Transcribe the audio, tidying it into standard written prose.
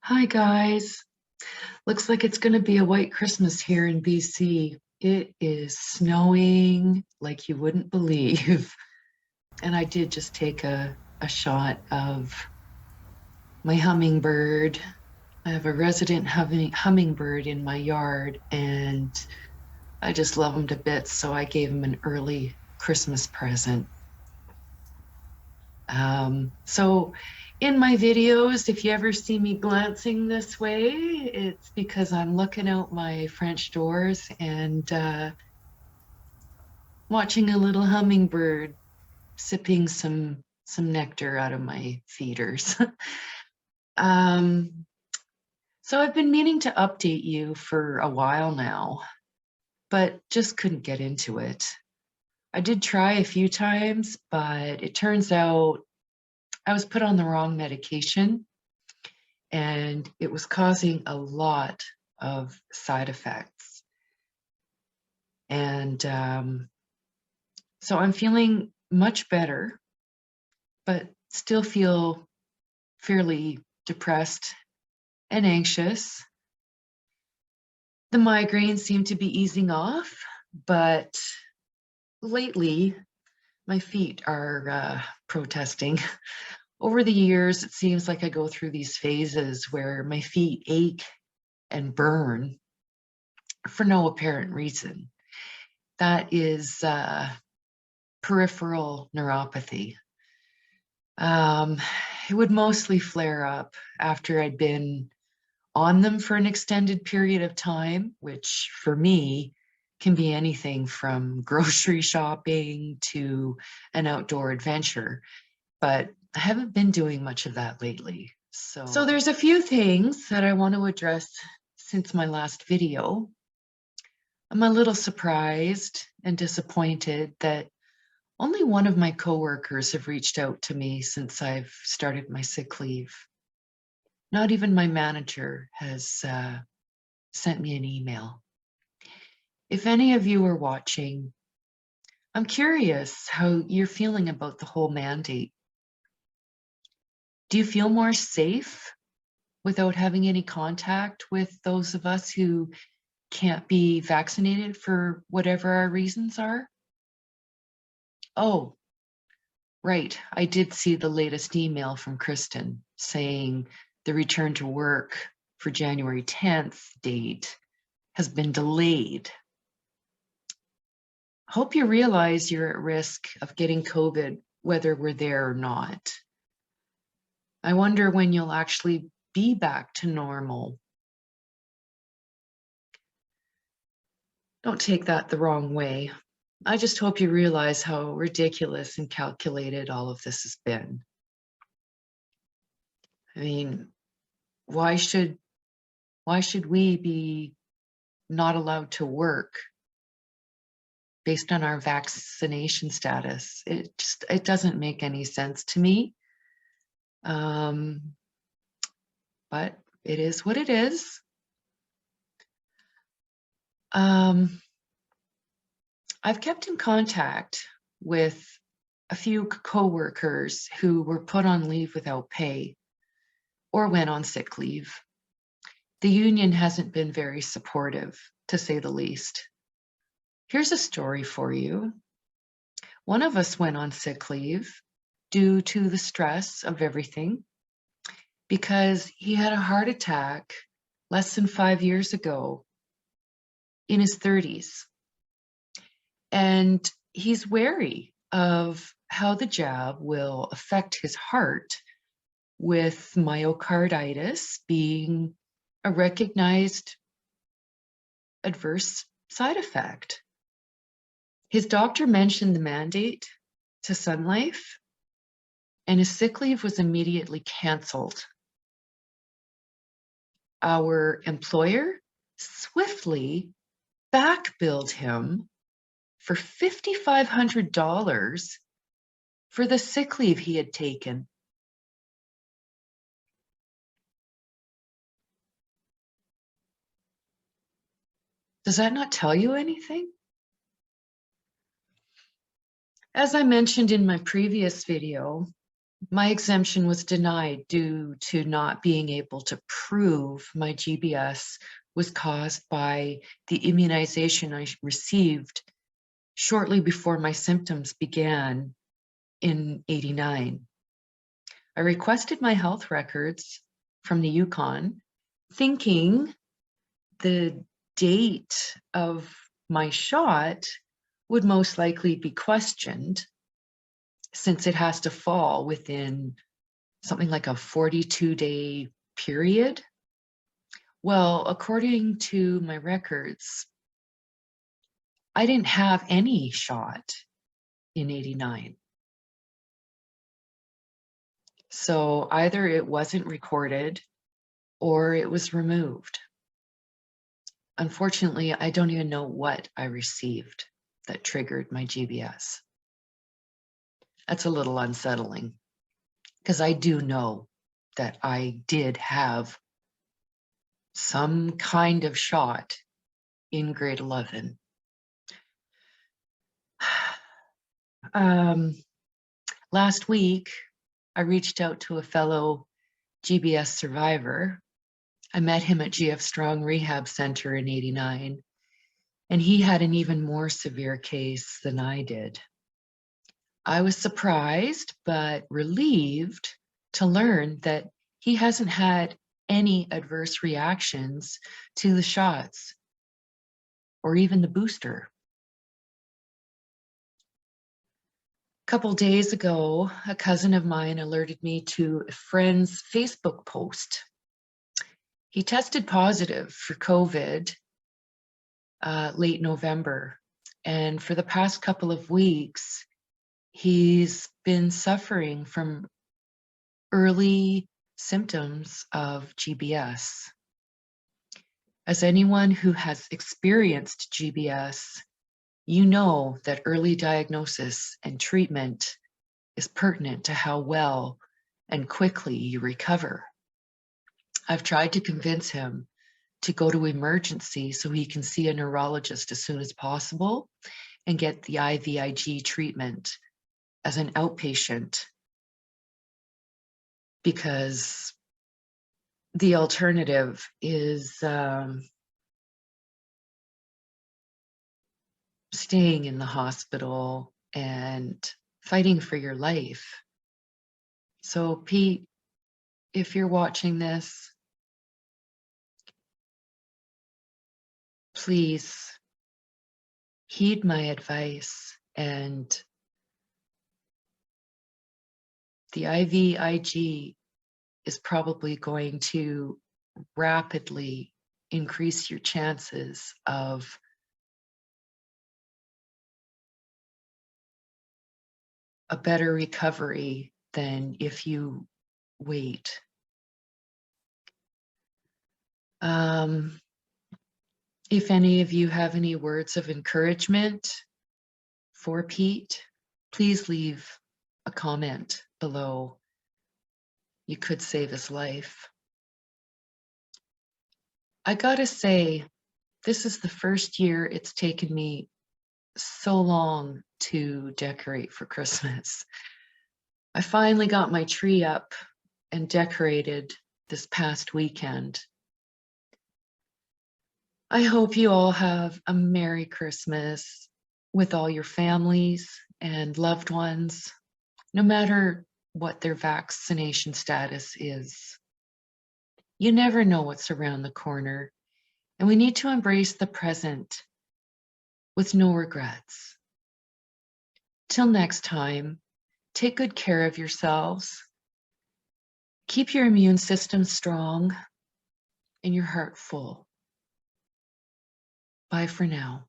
Hi guys. Looks like it's going to be a white Christmas here in BC. It is snowing like you wouldn't believe. And I did just take a shot of my hummingbird. I have a resident hummingbird in my yard and I just love him to bits. So I gave him an early Christmas present. So in my videos, if you ever see me glancing this way, it's because I'm looking out my French doors and watching a little hummingbird sipping some nectar out of my feeders. um, so I've been meaning to update you for a while now, but just couldn't get into it. I did try a few times, but it turns out I was put on the wrong medication and it was causing a lot of side effects. And so I'm feeling much better, but still feel fairly depressed and anxious. The migraines seem to be easing off, but lately my feet are protesting. Over the years, it seems like I go through these phases where my feet ache and burn for no apparent reason. That is peripheral neuropathy. It would mostly flare up after I'd been on them for an extended period of time, which for me can be anything from grocery shopping to an outdoor adventure. But I haven't been doing much of that lately. So there's a few things that I want to address since my last video. I'm a little surprised and disappointed that only one of my coworkers have reached out to me since I've started my sick leave. Not even my manager has sent me an email. If any of you are watching, I'm curious how you're feeling about the whole mandate. Do you feel more safe without having any contact with those of us who can't be vaccinated for whatever our reasons are? Oh, right. I did see the latest email from Kristen saying the return to work for January 10th date has been delayed. Hope you realize you're at risk of getting COVID, whether we're there or not. I wonder when you'll actually be back to normal. Don't take that the wrong way. I just hope you realize how ridiculous and calculated all of this has been. I mean, why should we be not allowed to work based on our vaccination status? It doesn't make any sense to me. But it is what it is. I've kept in contact with a few coworkers who were put on leave without pay or went on sick leave. The union hasn't been very supportive, to say the least. Here's a story for you. One of us went on sick leave due to the stress of everything because he had a heart attack less than 5 years ago in his 30s. And he's wary of how the jab will affect his heart, with myocarditis being a recognized adverse side effect. His doctor mentioned the mandate to Sun Life, and his sick leave was immediately canceled. Our employer swiftly back-billed him for $5,500 for the sick leave he had taken. Does that not tell you anything? As I mentioned in my previous video, My exemption was denied due to not being able to prove my GBS was caused by the immunization I received shortly before my symptoms began in '89. I requested my health records from the Yukon, thinking the date of my shot would most likely be questioned since it has to fall within something like a 42-day period. Well, according to my records, I didn't have any shot in '89. So either it wasn't recorded or it was removed. Unfortunately, I don't even know what I received that triggered my GBS. That's a little unsettling because I do know that I did have some kind of shot in grade 11. Last week, I reached out to a fellow GBS survivor. I met him at GF Strong Rehab Center in '89, and he had an even more severe case than I did. I was surprised but relieved to learn that he hasn't had any adverse reactions to the shots or even the booster. A couple days ago, a cousin of mine alerted me to a friend's Facebook post. He tested positive for COVID late November, and for the past couple of weeks, he's been suffering from early symptoms of GBS. As anyone who has experienced GBS, you know that early diagnosis and treatment is pertinent to how well and quickly you recover. I've tried to convince him to go to emergency so he can see a neurologist as soon as possible and get the IVIG treatment as an outpatient, because the alternative is staying in the hospital and fighting for your life. So Pete, if you're watching this, please heed my advice, and the IVIG is probably going to rapidly increase your chances of a better recovery than if you wait. If any of you have any words of encouragement for Pete, please leave a comment below. You could save his life. I gotta say, this is the first year it's taken me so long to decorate for Christmas. I finally got my tree up and decorated this past weekend. I hope you all have a Merry Christmas with all your families and loved ones, no matter what their vaccination status is. You never know what's around the corner, and we need to embrace the present with no regrets. Till next time, take good care of yourselves. Keep your immune system strong and your heart full. Bye for now.